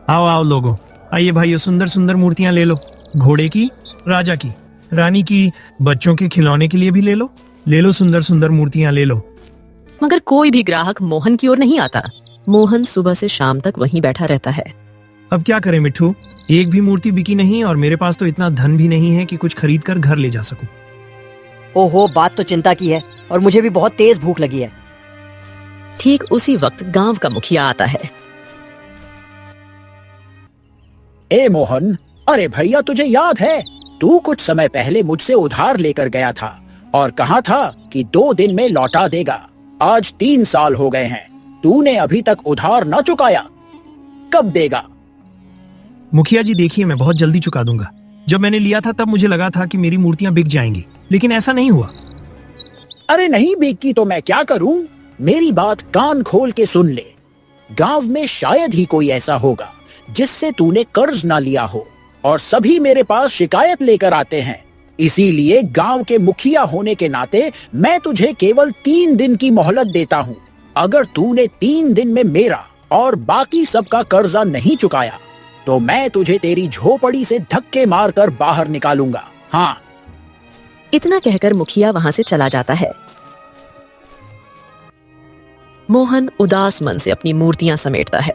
आओ आओ लोगों, आइए भाइयों, सुंदर सुंदर मूर्तियां ले लो। घोड़े की, राजा की, रानी की, बच्चों के खिलौने के लिए भी ले लो सुंदर सुंदर मूर्तियां ले लो। मगर कोई भी ग्राहक मोहन की ओर नहीं आता। मोहन सुबह से शाम तक वहीं बैठा रहता है। अब क्या करें मिट्ठू, एक भी मूर्ति बिकी नहीं और मेरे पास तो इतना धन भी नहीं है कि कुछ खरीद कर घर ले जा सकूं। ओहो, बात तो चिंता की है और मुझे भी बहुत तेज भूख लगी है। ठीक उसी वक्त गांव का मुखिया आता है। ए मोहन, अरे भैया तुझे याद है, तू कुछ समय पहले मुझसे उधार लेकर गया था और कहा था कि 2 दिन में लौटा देगा। आज 3 साल हो गए हैं, तूने अभी तक उधार न चुकाया, कब देगा? मुखिया जी देखिए, मैं बहुत जल्दी चुका दूंगा। जब मैंने लिया था तब मुझे लगा था कि मेरी मूर्तियां बिक जाएंगी, लेकिन ऐसा नहीं हुआ। अरे नहीं बिकी तो मैं क्या करूं? मेरी बात कान खोल के सुन ले। गांव में शायद ही कोई ऐसा होगा जिससे तूने कर्ज ना लिया हो और सभी मेरे पास शिकायत लेकर आते हैं। इसीलिए गांव के मुखिया होने के नाते मैं तुझे केवल 3 दिन की मोहलत देता हूं। अगर तूने 3 दिन में मेरा और बाकी सबका कर्जा नहीं चुकाया तो मैं तुझे तेरी झोपड़ी से धक्के मारकर बाहर निकालूंगा। हाँ। इतना कहकर मुखिया वहां से चला जाता है। मोहन उदास मन से अपनी मूर्तियां समेटता है।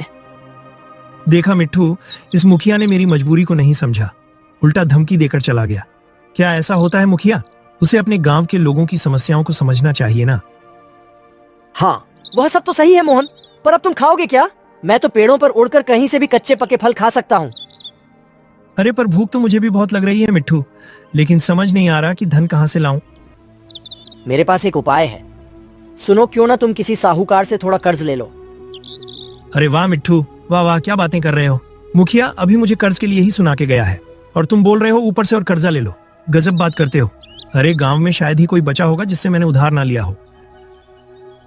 देखा मिट्ठू, इस मुखिया ने मेरी मजबूरी को नहीं समझा, उल्टा धमकी देकर चला गया। क्या ऐसा होता है मुखिया? उसे अपने गांव के लोगों की समस्याओं को समझना चाहिए ना। हाँ, वह सब तो सही है मोहन, पर अब तुम खाओगे क्या? मैं तो पेड़ों पर उड़कर कहीं से भी कच्चे पके फल खा सकता हूँ। अरे पर भूख तो मुझे भी बहुत लग रही है मिट्ठू, लेकिन समझ नहीं आ रहा कि धन कहाँ से लाऊं। मेरे पास एक उपाय है। सुनो, क्यों ना तुम किसी साहूकार से थोड़ा कर्ज ले लो। अरे वाह मिट्ठू, वाह वाह, क्या बातें कर रहे हो। मुखिया अभी मुझे कर्ज के लिए ही सुना के गया है और तुम बोल रहे हो ऊपर से और कर्जा ले लो। गजब बात करते हो। अरे गांव में शायद ही कोई बचा होगा जिससे मैंने उधार ना लिया हो।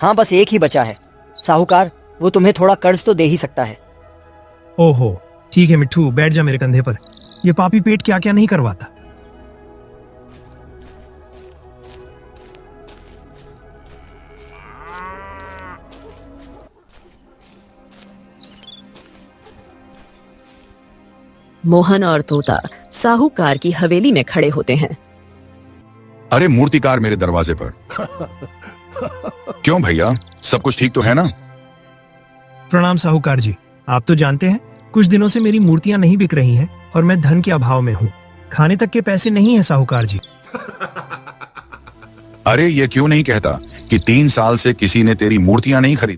हाँ, बस एक ही बचा है साहूकार, वो तुम्हें थोड़ा कर्ज तो दे ही सकता है। ओहो, ठीक है मिट्ठू, बैठ जा मेरे कंधे पर। ये पापी पेट क्या क्या नहीं करवाता। मोहन और तोता साहूकार की हवेली में खड़े होते हैं। अरे मूर्तिकार मेरे दरवाजे पर। क्यों भैया, सब कुछ ठीक तो है ना? प्रणाम साहूकार जी। आप तो जानते हैं कुछ दिनों से मेरी मूर्तियां नहीं बिक रही हैं और मैं धन के अभाव में हूँ। खाने तक के पैसे नहीं है साहूकार जी। अरे ये क्यों नहीं कहता कि 3 साल से किसी ने तेरी मूर्तियां नहीं खरीदी?